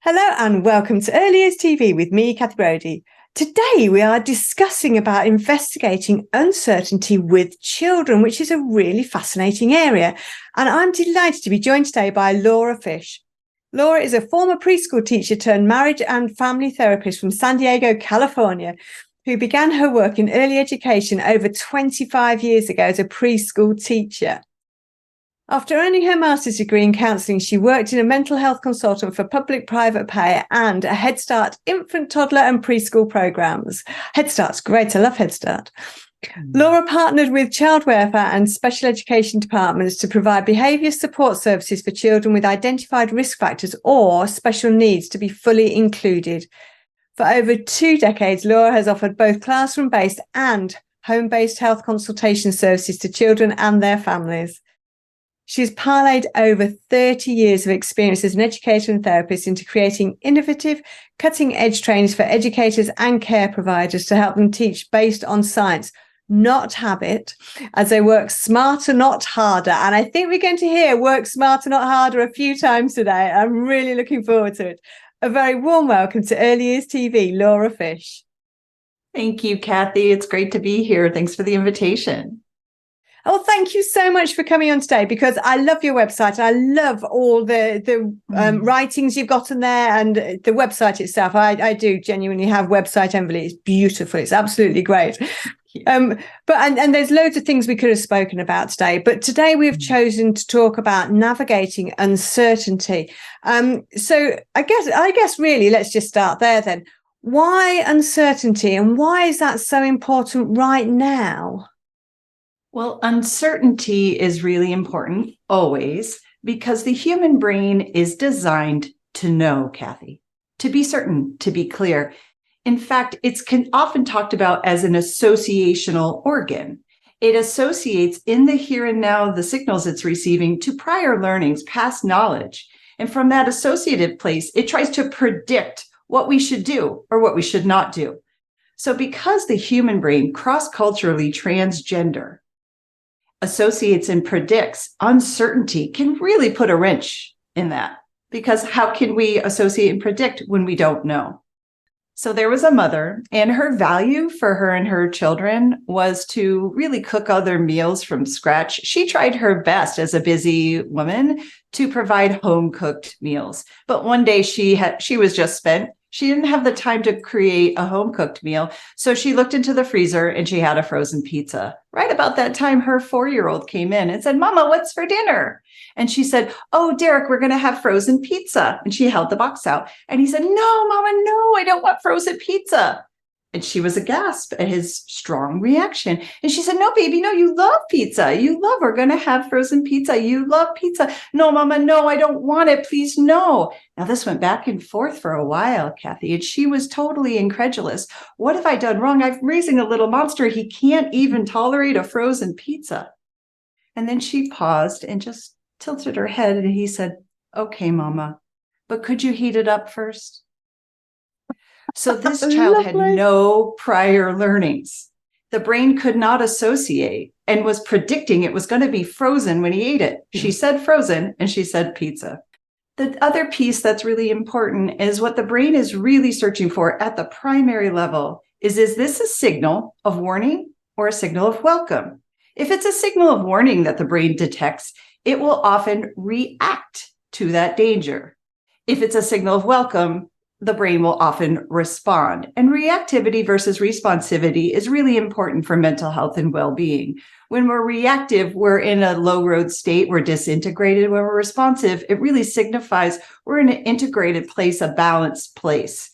Hello and welcome to Early Years TV with me, Kathy Brodie. Today we are discussing about investigating uncertainty with children, which is a really fascinating area. And I'm delighted to be joined today by Laura Fish. Laura is a former preschool teacher turned marriage and family therapist from San Diego, California, who began her work in early education over 25 years ago as a preschool teacher. After earning her master's degree in counselling, she worked in a mental health consultant for public private pay and a Head Start infant, toddler and preschool programs. Head Start's great. I love Head Start. Laura partnered with child welfare and special education departments to provide behaviour support services for children with identified risk factors or special needs to be fully included. For over 2 decades, Laura has offered both classroom-based and home-based health consultation services to children and their families. She's parlayed over 30 years of experience as an educator and therapist into creating innovative, cutting-edge trainings for educators and care providers to help them teach based on science, not habit, as they work smarter, not harder. And I think we're going to hear work smarter, not harder a few times today. I'm really looking forward to it. A very warm welcome to Early Years TV, Laura Fish. Thank you, Kathy. It's great to be here. Thanks for the invitation. Oh, thank you so much for coming on today, because I love your website. I love all the writings you've got in there and the website itself. I do genuinely have website envy. It's beautiful. It's absolutely great. But there's loads of things we could have spoken about today. But today we've chosen to talk about navigating uncertainty. So I guess really let's just start there then. Why uncertainty, and why is that so important right now? Well, uncertainty is really important always, because the human brain is designed to know, Kathy, to be certain, to be clear. In fact, it's often talked about as an associational organ. It associates in the here and now the signals it's receiving to prior learnings, past knowledge. And from that associative place, it tries to predict what we should do or what we should not do. So because the human brain, cross-culturally transgender, associates and predicts, uncertainty can really put a wrench in that, because how can we associate and predict when we don't know? So there was a mother, and her value for her and her children was to really cook other meals from scratch. She tried her best as a busy woman to provide home-cooked meals. But one day she was just spent. She didn't have the time to create a home-cooked meal. So she looked into the freezer and she had a frozen pizza. Right about that time, her 4-year-old came in and said, "Mama, what's for dinner?" And she said, "Oh, Derek, we're going to have frozen pizza." And she held the box out. And he said, "No, Mama, no, I don't want frozen pizza." And she was aghast at his strong reaction. And she said, "No, baby, no, you love pizza. We're going to have frozen pizza. You love pizza." "No, Mama, no, I don't want it. Please, no." Now, this went back and forth for a while, Kathy, and she was totally incredulous. What have I done wrong? I'm raising a little monster. He can't even tolerate a frozen pizza. And then she paused and just tilted her head, and he said, "Okay, Mama, but could you heat it up first?" So this child had no prior learnings. The brain could not associate and was predicting it was going to be frozen when he ate it. She said frozen and she said pizza. The other piece that's really important is what the brain is really searching for at the primary level is this a signal of warning or a signal of welcome? If it's a signal of warning that the brain detects, it will often react to that danger. If it's a signal of welcome, the brain will often respond. And reactivity versus responsivity is really important for mental health and well-being. When we're reactive, we're in a low-road state, we're disintegrated. When we're responsive, it really signifies we're in an integrated place, a balanced place.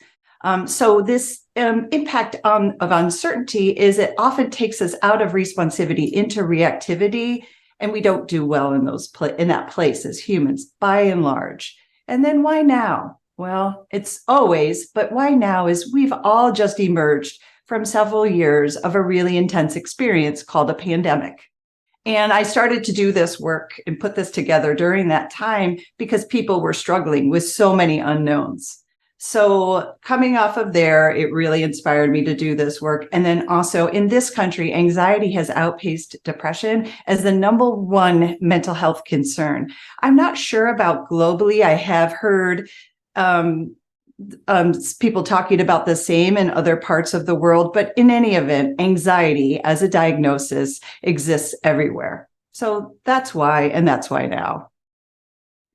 So this impact of uncertainty is it often takes us out of responsivity into reactivity, and we don't do well in that place as humans, by and large. And then why now? Well, it's always, but why now is we've all just emerged from several years of a really intense experience called a pandemic. And I started to do this work and put this together during that time because people were struggling with so many unknowns. So coming off of there, it really inspired me to do this work. And then also in this country, anxiety has outpaced depression as the #1 mental health concern. I'm not sure about globally. I have heard people talking about the same in other parts of the world. But in any event, anxiety as a diagnosis exists everywhere. So that's why, and that's why now.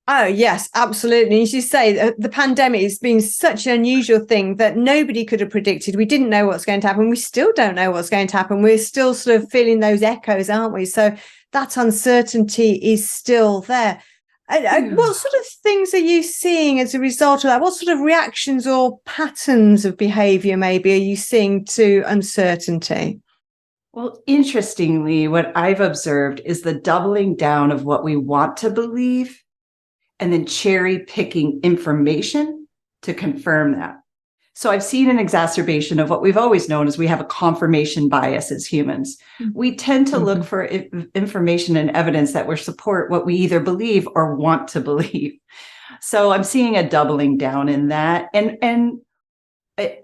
Oh, yes, absolutely. As you say, the pandemic has been such an unusual thing that nobody could have predicted. We didn't know what's going to happen. We still don't know what's going to happen. We're still sort of feeling those echoes, aren't we? So that uncertainty is still there. What sort of things are you seeing as a result of that? What sort of reactions or patterns of behavior maybe are you seeing to uncertainty? Well, interestingly, what I've observed is the doubling down of what we want to believe and then cherry picking information to confirm that. So I've seen an exacerbation of what we've always known as we have a confirmation bias as humans. We tend to look for information and evidence that will support what we either believe or want to believe. So I'm seeing a doubling down in that. And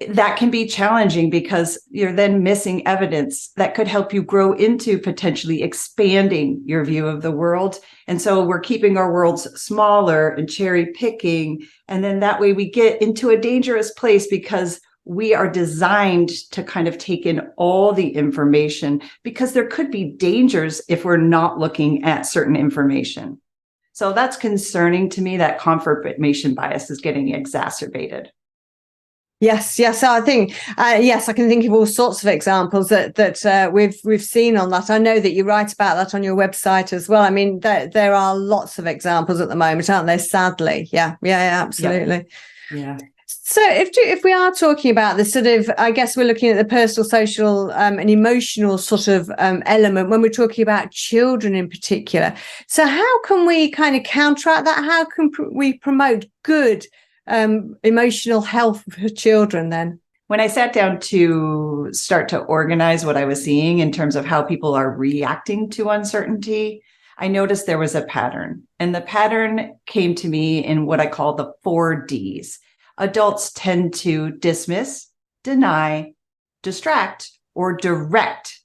that can be challenging because you're then missing evidence that could help you grow into potentially expanding your view of the world. And so we're keeping our worlds smaller and cherry picking. And then that way we get into a dangerous place because we are designed to kind of take in all the information because there could be dangers if we're not looking at certain information. So that's concerning to me that confirmation bias is getting exacerbated. Yes. I think yes, I can think of all sorts of examples that we've seen on that. I know that you write about that on your website as well. I mean, there are lots of examples at the moment, aren't there? Sadly, yeah, absolutely. Yeah. So if we are talking about this sort of, I guess we're looking at the personal, social, and emotional sort of element when we're talking about children in particular. So how can we kind of counteract that? How can we promote good emotional health for children then? When I sat down to start to organize what I was seeing in terms of how people are reacting to uncertainty, I noticed there was a pattern. And the pattern came to me in what I call the 4 Ds. Adults tend to dismiss, deny, distract, or direct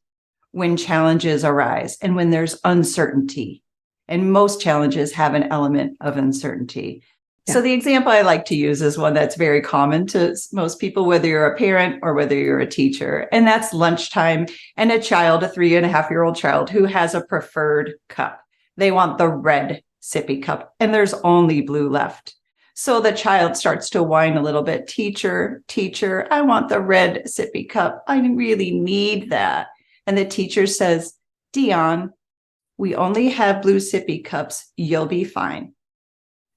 when challenges arise and when there's uncertainty. And most challenges have an element of uncertainty. Yeah. So the example I like to use is one that's very common to most people, whether you're a parent or whether you're a teacher, and that's lunchtime and a child, a 3.5-year-old child who has a preferred cup. They want the red sippy cup and there's only blue left. So the child starts to whine a little bit. Teacher, I want the red sippy cup. I really need that. And the teacher says, Dion, we only have blue sippy cups. You'll be fine.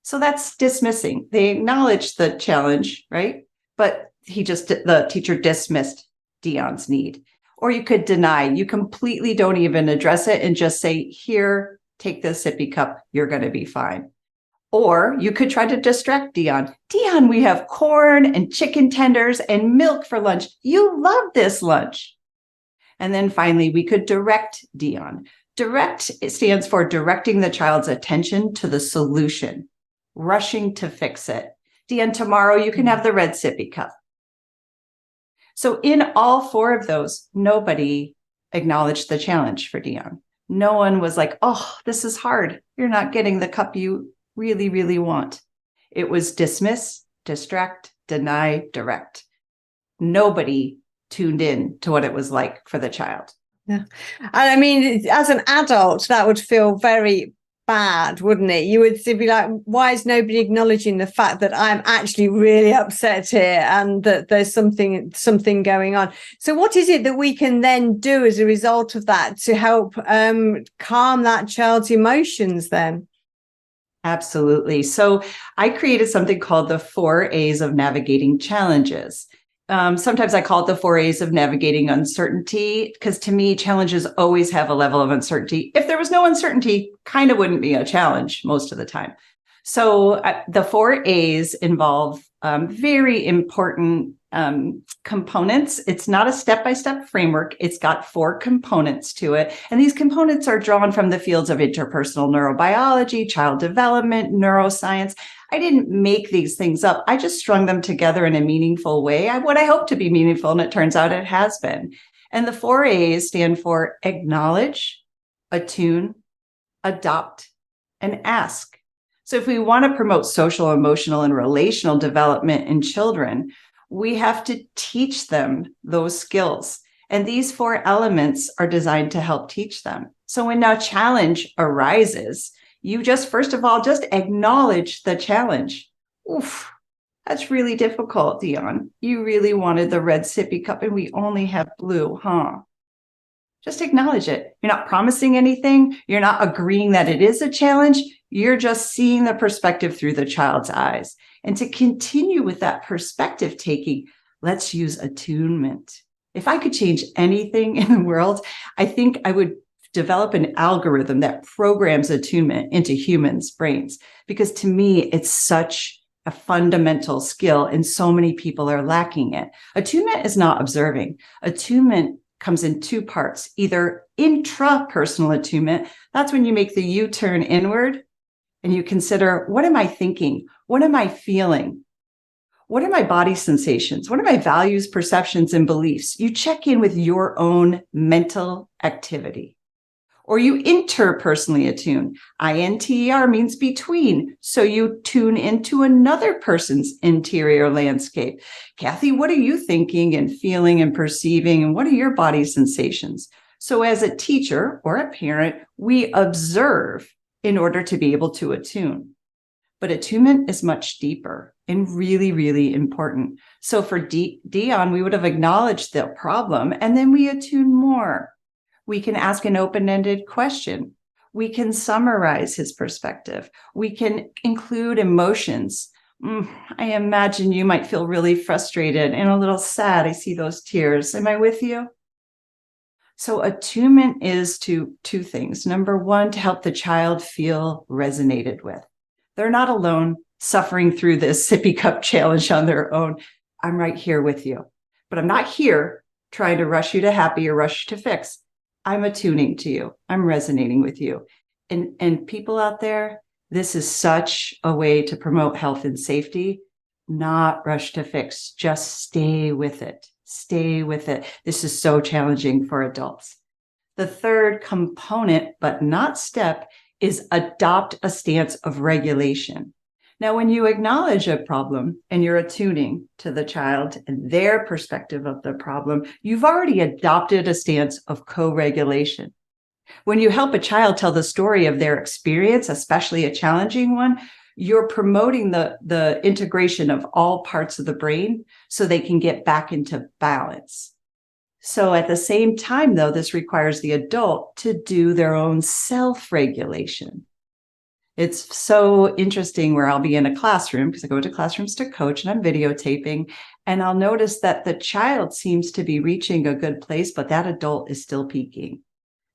So that's dismissing. They acknowledge the challenge, right? But the teacher dismissed Dion's need. Or you could deny. You completely don't even address it and just say, here, take this sippy cup. You're going to be fine. Or you could try to distract Dion. Dion, we have corn and chicken tenders and milk for lunch. You love this lunch. And then finally, we could direct Dion. Direct, it stands for directing the child's attention to the solution, rushing to fix it. Dion, tomorrow you can have the red sippy cup. So in all 4 of those, nobody acknowledged the challenge for Dion. No one was like, oh, this is hard. You're not getting the cup you really, really want. It was dismiss, distract, deny, direct. Nobody tuned in to what it was like for the child. Yeah. And I mean, as an adult, that would feel very bad, wouldn't it? You would be like, why is nobody acknowledging the fact that I'm actually really upset here and that there's something going on? So what is it that we can then do as a result of that to help calm that child's emotions then? Absolutely. So I created something called the 4 A's of navigating challenges. Sometimes I call it the 4 A's of navigating uncertainty, because to me, challenges always have a level of uncertainty. If there was no uncertainty, kind of wouldn't be a challenge most of the time. So the 4 A's involve very important components. It's not a step-by-step framework. It's got 4 components to it. And these components are drawn from the fields of interpersonal neurobiology, child development, neuroscience. I didn't make these things up. I just strung them together in a meaningful way. What I hope to be meaningful, and it turns out it has been. And the 4 A's stand for acknowledge, attune, adopt, and ask. So if we want to promote social, emotional, and relational development in children, we have to teach them those skills. And these 4 elements are designed to help teach them. So when a challenge arises, you just, first of all, just acknowledge the challenge. Oof, that's really difficult, Dion. You really wanted the red sippy cup and we only have blue, huh? Just acknowledge it. You're not promising anything. You're not agreeing that it is a challenge. You're just seeing the perspective through the child's eyes. And to continue with that perspective taking, let's use attunement. If I could change anything in the world, I think I would develop an algorithm that programs attunement into humans' brains, because to me, it's such a fundamental skill and so many people are lacking it. Attunement is not observing. Attunement comes in 2 parts, either intrapersonal attunement. That's when you make the U-turn inward and you consider, what am I thinking? What am I feeling? What are my body sensations? What are my values, perceptions, and beliefs? You check in with your own mental activity. Or you interpersonally attune. INTER means between. So you tune into another person's interior landscape. Kathy, what are you thinking and feeling and perceiving? And what are your body sensations? So as a teacher or a parent, we observe in order to be able to attune. But attunement is much deeper and really, really important. So for Dion, we would have acknowledged the problem and then we attune more. We can ask an open-ended question. We can summarize his perspective. We can include emotions. I imagine you might feel really frustrated and a little sad. I see those tears. Am I with you? So attunement is to 2 things. Number 1, to help the child feel resonated with. They're not alone suffering through this sippy cup challenge on their own. I'm right here with you, but I'm not here trying to rush you to happy or rush to fix. I'm attuning to you. I'm resonating with you. And people out there, this is such a way to promote health and safety, not rush to fix. Just stay with it. Stay with it. This is so challenging for adults. The third component, but not step, is adopt a stance of regulation. Now, when you acknowledge a problem and you're attuning to the child and their perspective of the problem, you've already adopted a stance of co-regulation. When you help a child tell the story of their experience, especially a challenging one, you're promoting the integration of all parts of the brain so they can get back into balance. So at the same time, though, this requires the adult to do their own self-regulation. It's so interesting where I'll be in a classroom, because I go to classrooms to coach and I'm videotaping, and I'll notice that the child seems to be reaching a good place, but that adult is still peaking.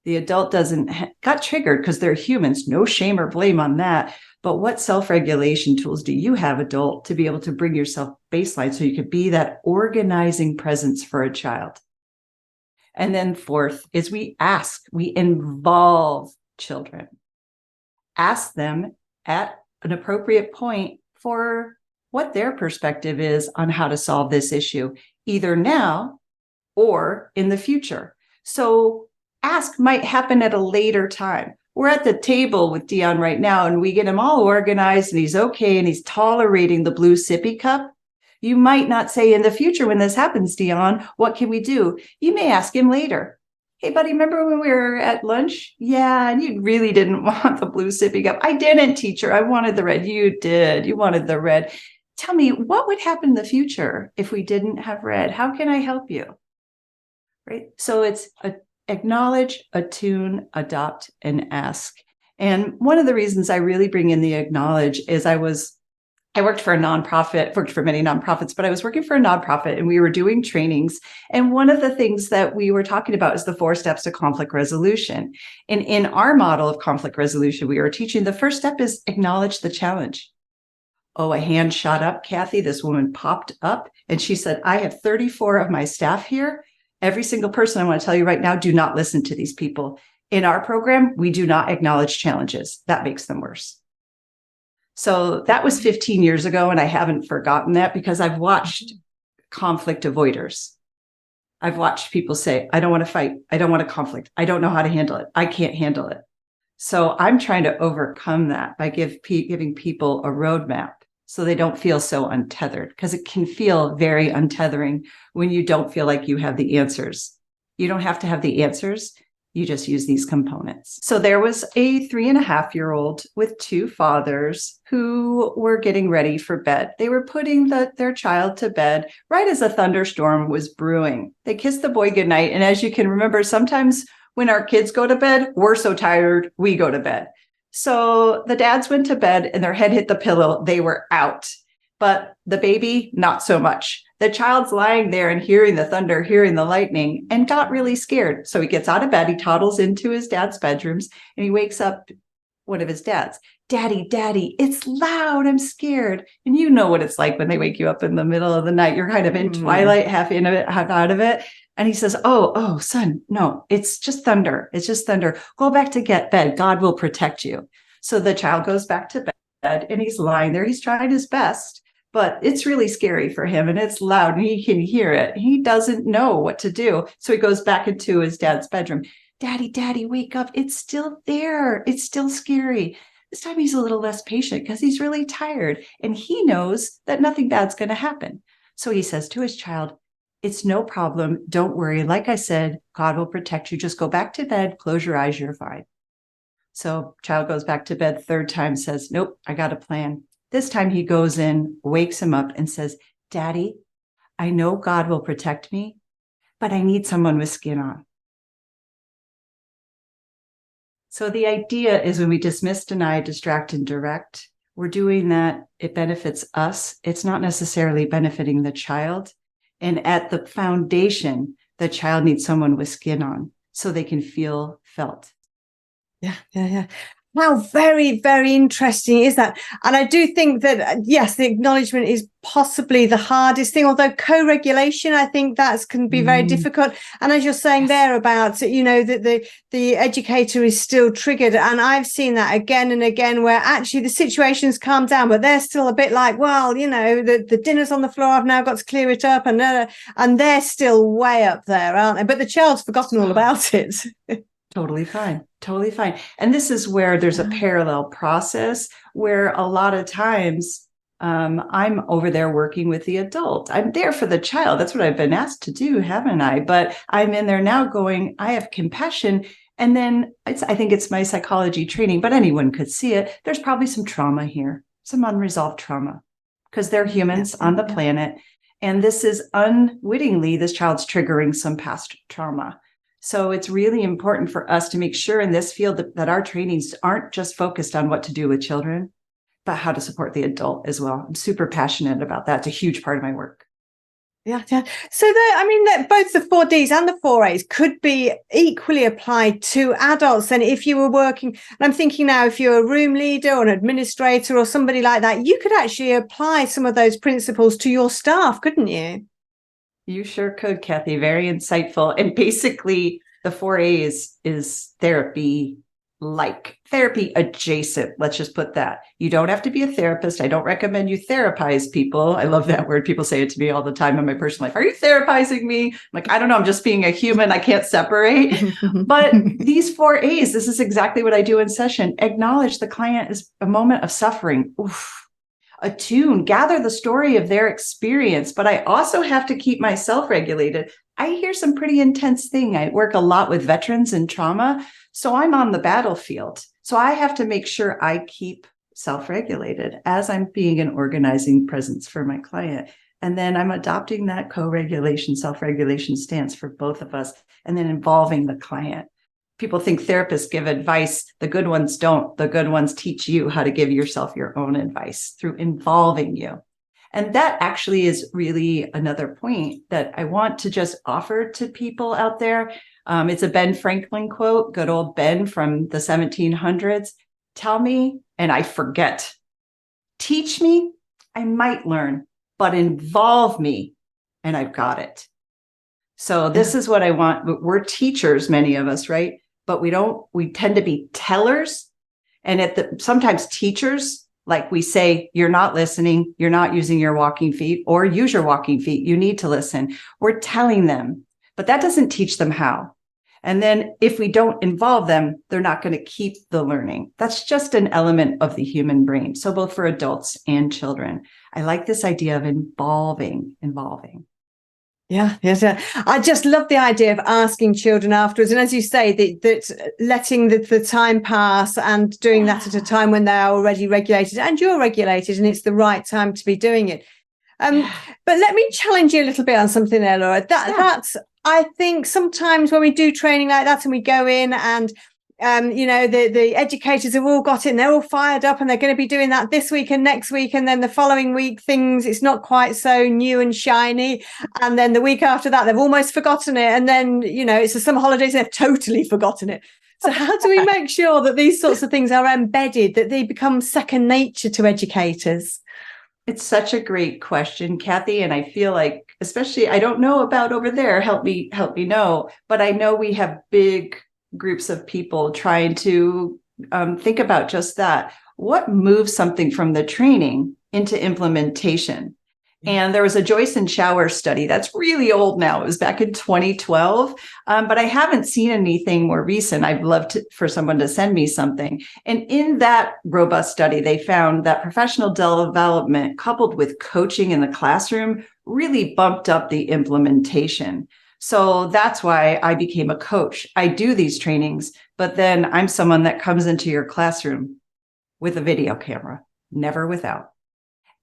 The adult got triggered because they're humans, no shame or blame on that. But what self-regulation tools do you have, adult, to be able to bring yourself baseline so you could be that organizing presence for a child? And then 4th is we involve children. Ask them at an appropriate point for what their perspective is on how to solve this issue, either now or in the future. So ask might happen at a later time. We're at the table with Dion right now and we get him all organized and he's okay and he's tolerating the blue sippy cup. You might not say in the future when this happens, Dion, what can we do? You may ask him later. Hey, buddy, remember when we were at lunch? Yeah, and you really didn't want the blue sippy cup. I didn't, teacher. I wanted the red. You did. You wanted the red. Tell me, what would happen in the future if we didn't have red? How can I help you? Right? So it's acknowledge, attune, adopt, and ask. And one of the reasons I really bring in the acknowledge is I worked for a nonprofit, worked for many nonprofits, but I was working for a nonprofit and we were doing trainings. And one of the things that we were talking about is the 4 steps to conflict resolution. And in our model of conflict resolution, we were teaching the first step is acknowledge the challenge. Oh, a hand shot up, Kathy. This woman popped up and she said, I have 34 of my staff here. Every single person, I want to tell you right now, do not listen to these people. In our program, we do not acknowledge challenges. That makes them worse. So that was 15 years ago, and I haven't forgotten that because I've watched conflict avoiders. I've watched people say, I don't want to fight. I don't want a conflict. I don't know how to handle it. I can't handle it. So I'm trying to overcome that by giving people a roadmap so they don't feel so untethered, because it can feel very untethering when you don't feel like you have the answers. You don't have to have the answers. You just use these components. So there was a 3.5-year-old with two fathers who were getting ready for bed. They were putting their child to bed right as a thunderstorm was brewing. They kissed the boy goodnight. And as you can remember, sometimes when our kids go to bed, we're so tired, we go to bed. So the dads went to bed and their head hit the pillow. They were out. But the baby, not so much. The child's lying there and hearing the thunder, hearing the lightning, and got really scared. So he gets out of bed, he toddles into his dad's bedrooms, and he wakes up one of his dads. Daddy, Daddy, it's loud. I'm scared. And you know what it's like when they wake you up in the middle of the night. You're kind of in twilight, half in of it, half out of it. And he says, oh, son, no, it's just thunder. It's just thunder. Go back to get bed. God will protect you. So the child goes back to bed and he's lying there. He's trying his best, but it's really scary for him and it's loud and he can hear it. He doesn't know what to do. So he goes back into his dad's bedroom. Daddy, wake up. It's still there. It's still scary. This time he's a little less patient because he's really tired and he knows that nothing bad's going to happen. So he says to his child, it's no problem. Don't worry. Like I said, God will protect you. Just go back to bed. Close your eyes. You're fine. So child goes back to bed. Third time says, nope, I got a plan. This time he goes in, wakes him up and says, Daddy, I know God will protect me, but I need someone with skin on. So the idea is when we dismiss, deny, distract, and direct, we're doing that. It benefits us. It's not necessarily benefiting the child. And at the foundation, the child needs someone with skin on so they can feel felt. Yeah. Wow, very, very interesting is that. And I do think that, yes, the acknowledgement is possibly the hardest thing, although co-regulation, I think that can be very difficult. And as you're saying there about, that the educator is still triggered. And I've seen that again and again where actually the situation's calmed down, but they're still a bit like, well, the dinner's on the floor. I've now got to clear it up. And they're still way up there, aren't they? But the child's forgotten all about it. Totally fine. And this is where there's a parallel process where a lot of times I'm over there working with the adult. I'm there for the child. That's what I've been asked to do, haven't I? But I'm in there now going, I have compassion. And then I think it's my psychology training, but anyone could see it. There's probably some trauma here, some unresolved trauma, because they're humans on the planet. And this is unwittingly, this child's triggering some past trauma. So it's really important for us to make sure in this field that our trainings aren't just focused on what to do with children, but how to support the adult as well. I'm super passionate about that. It's a huge part of my work. Yeah. So that both the 4Ds and the 4As could be equally applied to adults. And if you were working, and I'm thinking now, if you're a room leader or an administrator or somebody like that, you could actually apply some of those principles to your staff, couldn't you? You sure could, Kathy. Very insightful. And basically, the 4As is therapy adjacent. Let's just put that. You don't have to be a therapist. I don't recommend you therapize people. I love that word. People say it to me all the time in my personal life. Are you therapizing me? I'm like, I don't know. I'm just being a human. I can't separate. But these 4As, this is exactly what I do in session. Acknowledge the client is a moment of suffering. Oof. Attune, gather the story of their experience, but I also have to keep myself regulated. I hear some pretty intense thing. I work a lot with veterans and trauma, so I'm on the battlefield. So I have to make sure I keep self-regulated as I'm being an organizing presence for my client. And then I'm adopting that co-regulation, self-regulation stance for both of us, and then involving the client. People think therapists give advice. The good ones don't. The good ones teach you how to give yourself your own advice through involving you. And that actually is really another point that I want to just offer to people out there. It's a Ben Franklin quote, good old Ben from the 1700s. Tell me, and I forget. Teach me, I might learn, but involve me, and I've got it. So this is what I want. We're teachers, many of us, right? But we tend to be tellers. And sometimes teachers, like we say, you're not listening, you're not using your walking feet, or use your walking feet. You need to listen. We're telling them, but that doesn't teach them how. And then if we don't involve them, they're not going to keep the learning. That's just an element of the human brain. So both for adults and children, I like this idea of involving. Yeah, yes. I just love the idea of asking children afterwards. And as you say, that letting the time pass and doing that at a time when they are already regulated and you're regulated and it's the right time to be doing it. But let me challenge you a little bit on something there, Laura. That's, I think sometimes when we do training like that and we go in and the educators have all got it and they're all fired up and they're going to be doing that this week and next week, and then the following week it's not quite so new and shiny, and then the week after that they've almost forgotten it, and then it's the summer holidays and they've totally forgotten it. So how do we make sure that these sorts of things are embedded, that they become second nature to educators? It's such a great question, Kathy. And I feel like, especially, I don't know about over there, help me know, but I know we have big groups of people trying to think about just that. What moves something from the training into implementation? And there was a Joyce and Shower study that's really old now. It was back in 2012, but I haven't seen anything more recent. I'd love for someone to send me something. And in that robust study, they found that professional development coupled with coaching in the classroom really bumped up the implementation. So that's why I became a coach. I do these trainings, but then I'm someone that comes into your classroom with a video camera, never without.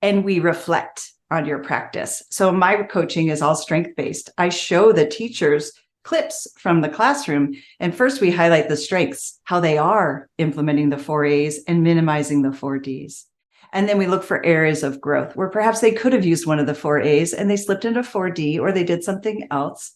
And we reflect on your practice. So my coaching is all strength-based. I show the teachers clips from the classroom. And first we highlight the strengths, how they are implementing the 4A's and minimizing the 4D's. And then we look for areas of growth where perhaps they could have used one of the 4A's and they slipped into 4D or they did something else.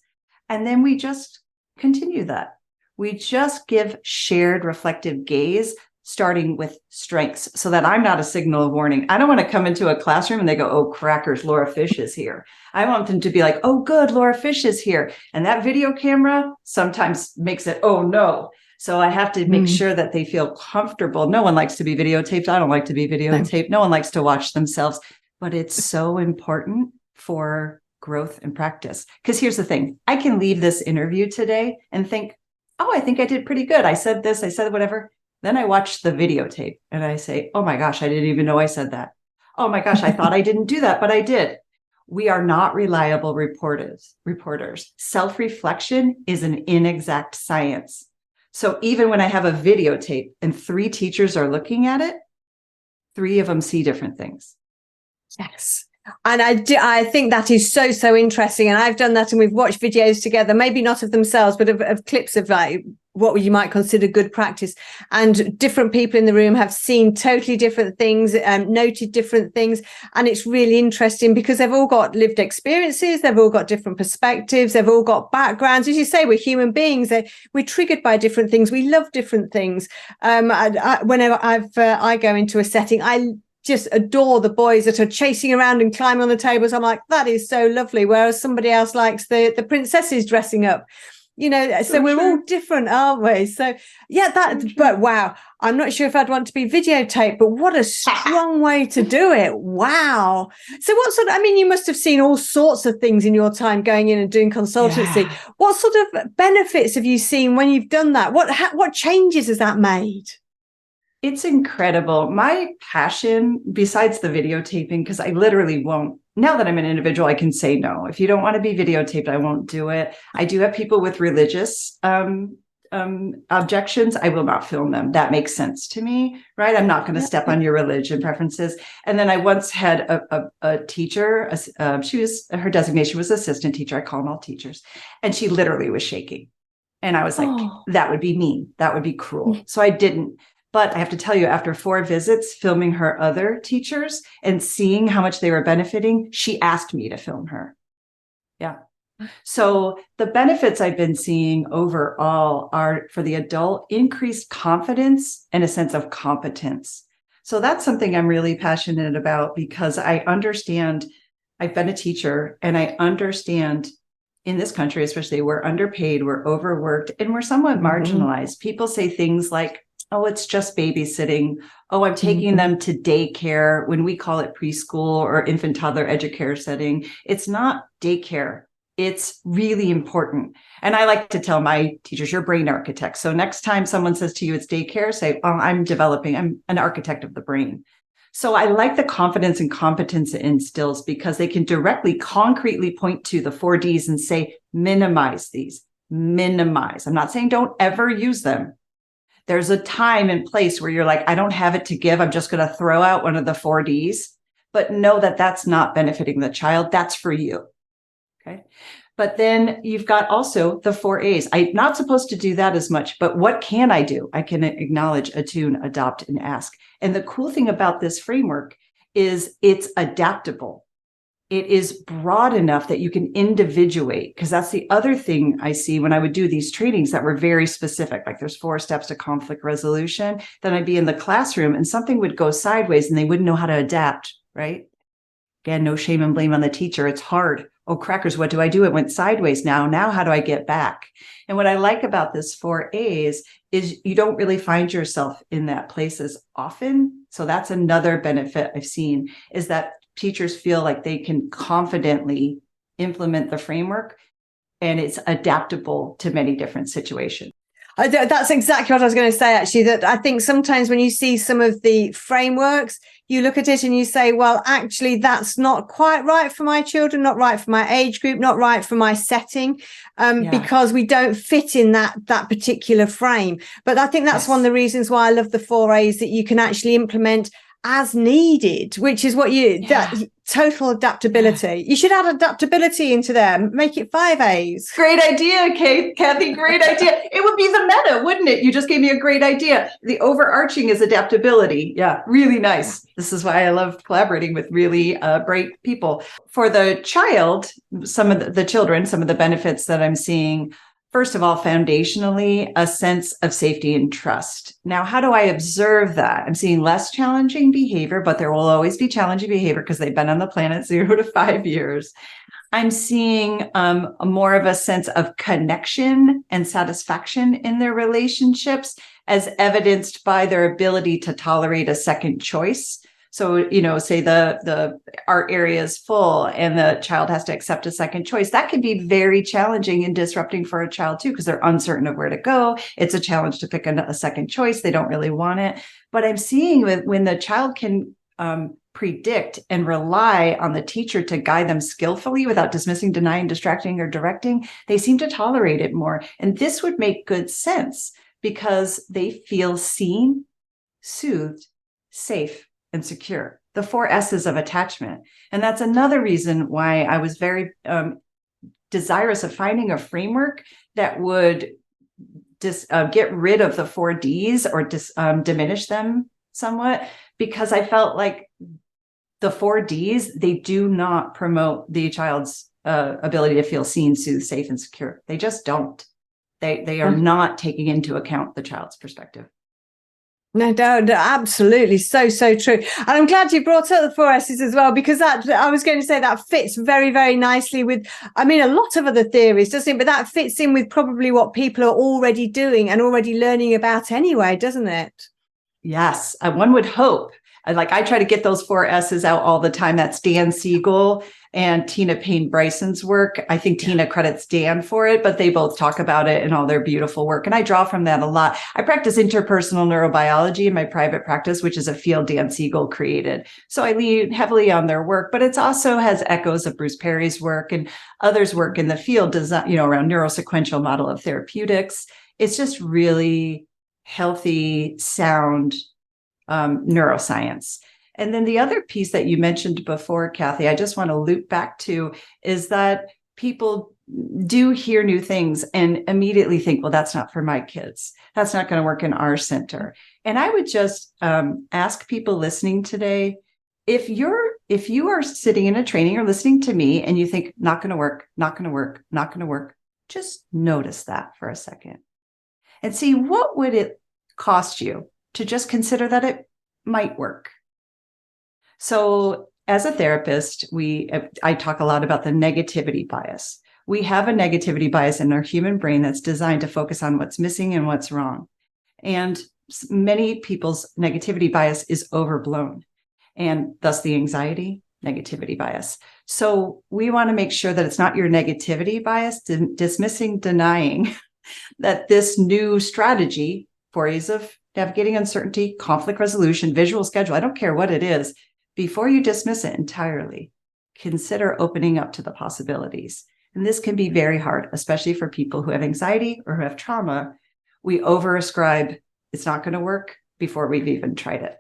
And then we just continue that. We just give shared reflective gaze, starting with strengths, so that I'm not a signal of warning. I don't want to come into a classroom and they go, oh, crackers, Laura Fish is here. I want them to be like, oh, good, Laura Fish is here. And that video camera sometimes makes it, oh, no. So I have to make sure that they feel comfortable. No one likes to be videotaped. I don't like to be videotaped. No one likes to watch themselves. But it's so important for growth and practice. Because here's the thing. I can leave this interview today and think, oh, I think I did pretty good. I said this, I said whatever. Then I watch the videotape and I say, oh my gosh, I didn't even know I said that. Oh my gosh, I thought I didn't do that, but I did. We are not reliable reporters. Self-reflection is an inexact science. So even when I have a videotape and 3 teachers are looking at it, 3 of them see different things. Yes. And I think that is so interesting. And I've done that, and we've watched videos together, maybe not of themselves, but of clips of like what you might consider good practice. And different people in the room have seen totally different things, noted different things. And it's really interesting because they've all got lived experiences. They've all got different perspectives. They've all got backgrounds. As you say, we're human beings. We're triggered by different things. We love different things. Whenever I go into a setting, I just adore the boys that are chasing around and climbing on the tables. I'm like, that is so lovely. Whereas somebody else likes the princesses dressing up, so we're all different, aren't we? So yeah, but wow, I'm not sure if I'd want to be videotaped, but what a strong way to do it. Wow. So you must have seen all sorts of things in your time going in and doing consultancy. Yeah. What sort of benefits have you seen when you've done that? What changes has that made? It's incredible. My passion, besides the videotaping, because I literally won't, now that I'm an individual, I can say no. If you don't want to be videotaped, I won't do it. I do have people with religious objections. I will not film them. That makes sense to me, right? I'm not going to step on your religion preferences. And then I once had a teacher, her designation was assistant teacher. I call them all teachers. And she literally was shaking. And I was like, that would be mean. That would be cruel. So I didn't. But I have to tell you, after 4 visits filming her other teachers and seeing how much they were benefiting, she asked me to film her. Yeah. So the benefits I've been seeing overall are for the adult, increased confidence and a sense of competence. So that's something I'm really passionate about because I understand, I've been a teacher and I understand in this country, especially, we're underpaid, we're overworked, and we're somewhat marginalized. People say things like, oh, it's just babysitting. Oh, I'm taking them to daycare when we call it preschool or infant toddler educare setting. It's not daycare. It's really important. And I like to tell my teachers, you're brain architects. So next time someone says to you it's daycare, say, oh, I'm an architect of the brain. So I like the confidence and competence it instills because they can directly, concretely point to the 4Ds and say, minimize these, minimize. I'm not saying don't ever use them. There's a time and place where you're like, I don't have it to give. I'm just going to throw out one of the 4Ds, but know that that's not benefiting the child. That's for you. Okay. But then you've got also the 4As. I'm not supposed to do that as much, but what can I do? I can acknowledge, attune, adopt, and ask. And the cool thing about this framework is it's adaptable. It is broad enough that you can individuate, because that's the other thing I see when I would do these trainings that were very specific, like there's 4 steps to conflict resolution. Then I'd be in the classroom and something would go sideways and they wouldn't know how to adapt, right? Again, no shame and blame on the teacher. It's hard. Oh, crackers, what do? It went sideways now. Now, how do I get back? And what I like about this 4As is you don't really find yourself in that place as often. So that's another benefit I've seen, is that teachers feel like they can confidently implement the framework and it's adaptable to many different situations. That's exactly what I was going to say, actually, that I think sometimes when you see some of the frameworks, you look at it and you say, well, actually, that's not quite right for my children, not right for my age group, not right for my setting, because we don't fit in that particular frame. But I think that's one of the reasons why I love the 4As, that you can actually implement as needed, which is what that total adaptability. You should add adaptability into there, make it 5As. Great idea, Kathy, great idea. It would be the meta, wouldn't it? You just gave me a great idea. The overarching is adaptability. Yeah, really nice. This is why I love collaborating with really bright people. For the child, some of the benefits that I'm seeing, first of all, foundationally, a sense of safety and trust. Now, how do I observe that? I'm seeing less challenging behavior, but there will always be challenging behavior because they've been on the planet 0 to 5 years. I'm seeing more of a sense of connection and satisfaction in their relationships, as evidenced by their ability to tolerate a second choice. So, say the art area is full and the child has to accept a second choice. That can be very challenging and disrupting for a child too, because they're uncertain of where to go. It's a challenge to pick a second choice. They don't really want it. But I'm seeing when the child can predict and rely on the teacher to guide them skillfully without dismissing, denying, distracting, or directing, they seem to tolerate it more. And this would make good sense because they feel seen, soothed, safe, and secure. The 4 S's of attachment. And that's another reason why I was very desirous of finding a framework that would get rid of the 4Ds or diminish them somewhat, because I felt like the 4Ds, they do not promote the child's ability to feel seen, soothed, safe, and secure. They just don't. They are not taking into account the child's perspective. No, absolutely. So true. And I'm glad you brought up the 4 S's as well, because I was going to say that fits very, very nicely with, a lot of other theories, doesn't it? But that fits in with probably what people are already doing and already learning about anyway, doesn't it? Yes. One would hope. I try to get those 4 S's out all the time. That's Dan Siegel and Tina Payne Bryson's work. I think Tina credits Dan for it, but they both talk about it in all their beautiful work. And I draw from that a lot. I practice interpersonal neurobiology in my private practice, which is a field Dan Siegel created. So I lean heavily on their work, but it also has echoes of Bruce Perry's work and others' work in the field, around neurosequential model of therapeutics. It's just really healthy, sound neuroscience. And then the other piece that you mentioned before, Kathy, I just want to loop back to is that people do hear new things and immediately think, well, that's not for my kids. That's not going to work in our center. And I would just ask people listening today, if you are sitting in a training or listening to me and you think, not going to work, not going to work, not going to work, just notice that for a second and see what would it cost you to just consider that it might work. So as a therapist, I talk a lot about the negativity bias. We have a negativity bias in our human brain that's designed to focus on what's missing and what's wrong. And many people's negativity bias is overblown, and thus the anxiety, negativity bias. So we want to make sure that it's not your negativity bias, dismissing, denying that this new strategy, 4 A's of navigating uncertainty, conflict resolution, visual schedule, I don't care what it is, before you dismiss it entirely, consider opening up to the possibilities. And this can be very hard, especially for people who have anxiety or who have trauma. We overascribe it's not going to work before we've even tried it.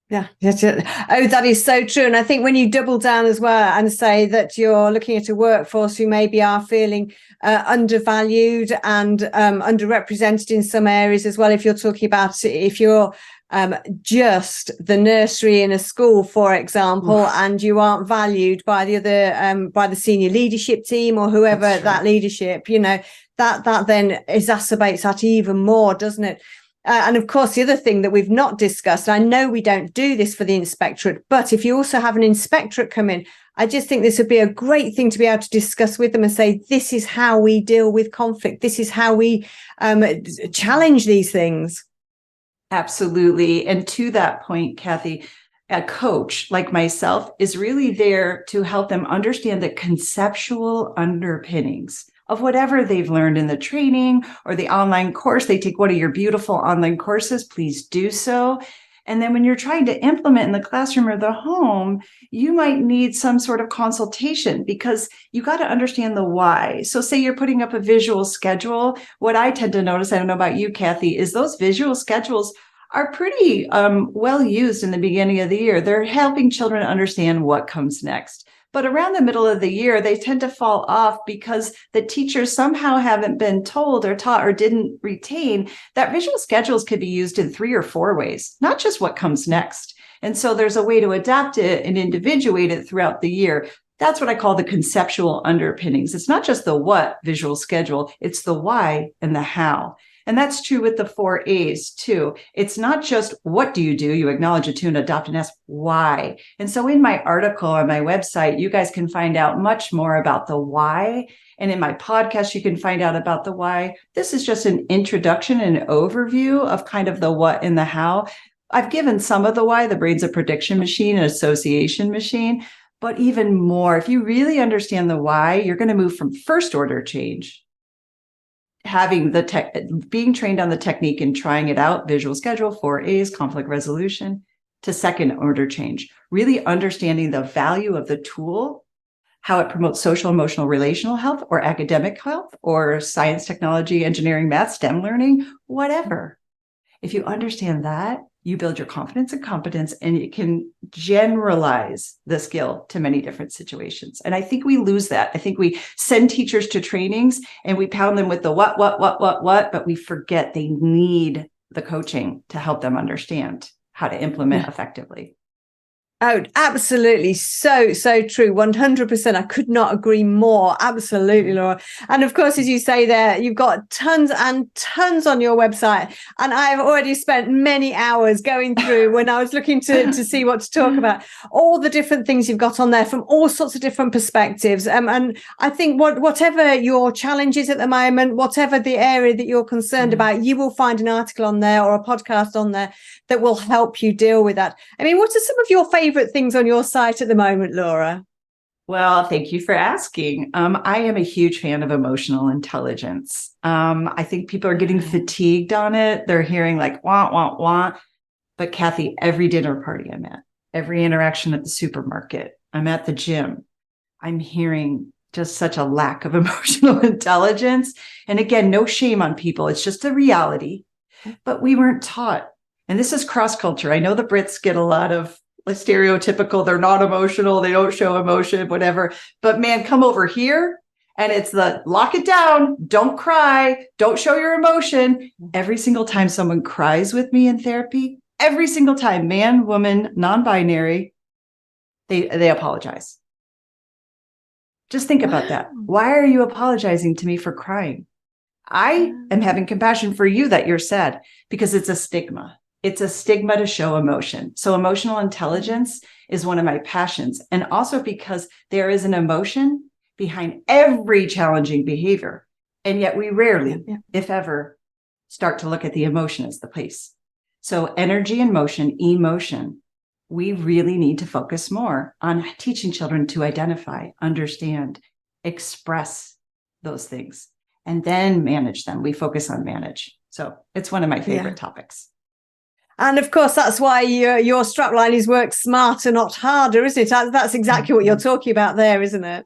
Yeah, that's it. Oh, that is so true. And I think when you double down as well and say that you're looking at a workforce who maybe are feeling undervalued and underrepresented in some areas as well, if you're talking about if you're just the nursery in a school, for example, and you aren't valued by the other by the senior leadership team or whoever that leadership, that then exacerbates that even more, doesn't it? And of course, the other thing that we've not discussed, I know we don't do this for the inspectorate, but if you also have an inspectorate come in, I just think this would be a great thing to be able to discuss with them and say, this is how we deal with conflict. This is how we challenge these things. Absolutely. And to that point, Kathy, a coach like myself is really there to help them understand the conceptual underpinnings of whatever they've learned in the training or the online course. They take one of your beautiful online courses, please do so. And then when you're trying to implement in the classroom or the home, you might need some sort of consultation because you got to understand the why. So say you're putting up a visual schedule. What I tend to notice, I don't know about you, Kathy, is those visual schedules are pretty well used in the beginning of the year. They're helping children understand what comes next. But around the middle of the year, they tend to fall off because the teachers somehow haven't been told or taught or didn't retain that visual schedules could be used in 3 or 4 ways, not just what comes next. And so there's a way to adapt it and individuate it throughout the year. That's what I call the conceptual underpinnings. It's not just the what visual schedule, it's the why and the how. And that's true with the 4 A's too. It's not just what do, you acknowledge it to and adopt and ask why. And so in my article on my website, you guys can find out much more about the why. And in my podcast, you can find out about the why. This is just an introduction and overview of kind of the what and the how. I've given some of the why. The brain's a prediction machine, an association machine. But even more, if you really understand the why, you're going to move from first order change, having being trained on the technique and trying it out, visual schedule, 4 A's, conflict resolution, to second order change, really understanding the value of the tool, how it promotes social, emotional, relational health or academic health or science, technology, engineering, math, STEM learning, whatever. If you understand that, you build your confidence and competence, and you can generalize the skill to many different situations. And I think we lose that. I think we send teachers to trainings and we pound them with the what, but we forget they need the coaching to help them understand how to implement effectively. Oh, absolutely. So true. 100%. I could not agree more. Absolutely, Laura. And of course, as you say there, you've got tons and tons on your website. And I've already spent many hours going through when I was looking to see what to talk about, all the different things you've got on there from all sorts of different perspectives. And I think whatever your challenge is at the moment, whatever the area that you're concerned about, you will find an article on there or a podcast on there that will help you deal with that. I mean, what are some of your favorite things on your site at the moment, Laura? Well, thank you for asking. I am a huge fan of emotional intelligence. I think people are getting fatigued on it. They're hearing like, wah. But Kathy, every dinner party I'm at, every interaction at the supermarket, I'm at the gym, I'm hearing just such a lack of emotional intelligence. And again, no shame on people. It's just a reality. But we weren't taught. And this is cross culture. I know the Brits get a lot of stereotypical, they're not emotional, they don't show emotion, whatever. But man, come over here and it's the lock it down, don't cry, don't show your emotion. Every single time someone cries with me in therapy, every single time, man, woman, non-binary, they apologize. Just think about that. Why are you apologizing to me for crying? I am having compassion for you that you're sad because it's a stigma. It's a stigma to show emotion. So emotional intelligence is one of my passions. And also because there is an emotion behind every challenging behavior. And yet we rarely, if ever, start to look at the emotion as the place. So energy and motion, emotion. we really need to focus more on teaching children to identify, understand, express those things, and then manage them. We focus on manage. So it's one of my favorite topics. And of course, that's why your strapline is work smarter, not harder, isn't it? That's exactly what you're talking about there, isn't it?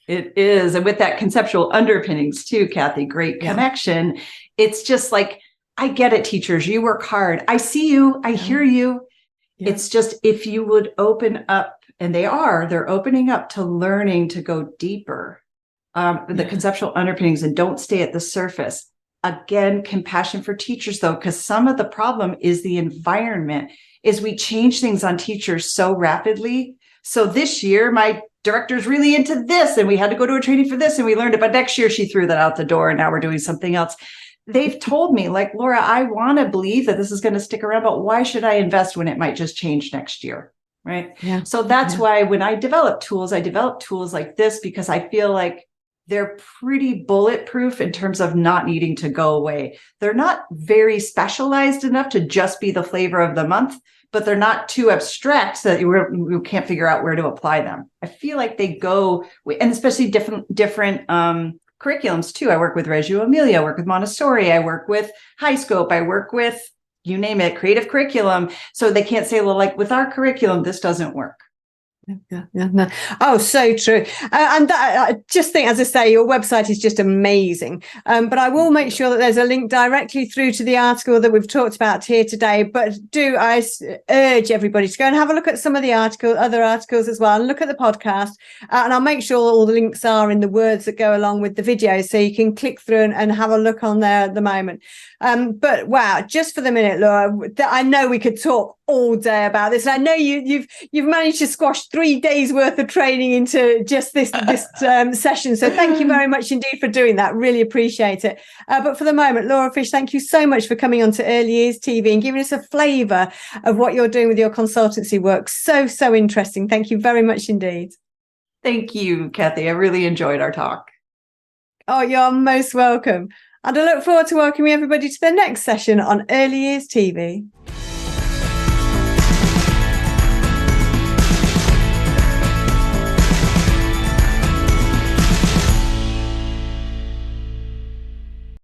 It is. And with that conceptual underpinnings too, Kathy, great connection. It's just like, I get it, teachers, you work hard. I see you, I hear you. It's just, if you would open up, and they're opening up to learning to go deeper, the conceptual underpinnings, and don't stay at the surface. Again, compassion for teachers though, because some of the problem is the environment, is we change things on teachers so rapidly. So this year, my director's really into this, and we had to go to a training for this, and we learned it, but next year she threw that out the door, and now we're doing something else. They've told me, like, Laura, I want to believe that this is going to stick around, but why should I invest when it might just change next year? Right. Yeah. So that's why when I develop tools like this, because I feel like they're pretty bulletproof in terms of not needing to go away. They're not very specialized enough to just be the flavor of the month, but they're not too abstract so that you can't figure out where to apply them. I feel like they go, and especially different curriculums too. I work with Reggio Emilia, I work with Montessori, I work with High Scope, I work with, you name it, creative curriculum. So they can't say, well, like with our curriculum, this doesn't work. No. Oh, so true. And that, I just think, as I say, your website is just amazing. But I will make sure that there's a link directly through to the article that we've talked about here today. But I urge everybody to go and have a look at some of the other articles as well, and look at the podcast. And I'll make sure all the links are in the words that go along with the video, so you can click through and have a look on there at the moment. But wow, just for the minute, Laura, I know we could talk all day about this. I know you've managed to squash 3 days worth of training into just this session. So thank you very much indeed for doing that. Really appreciate it. But for the moment, Laura Fish, thank you so much for coming on to Early Years TV and giving us a flavour of what you're doing with your consultancy work. So interesting. Thank you very much indeed. Thank you, Kathy. I really enjoyed our talk. Oh, you're most welcome. And I look forward to welcoming everybody to the next session on Early Years TV.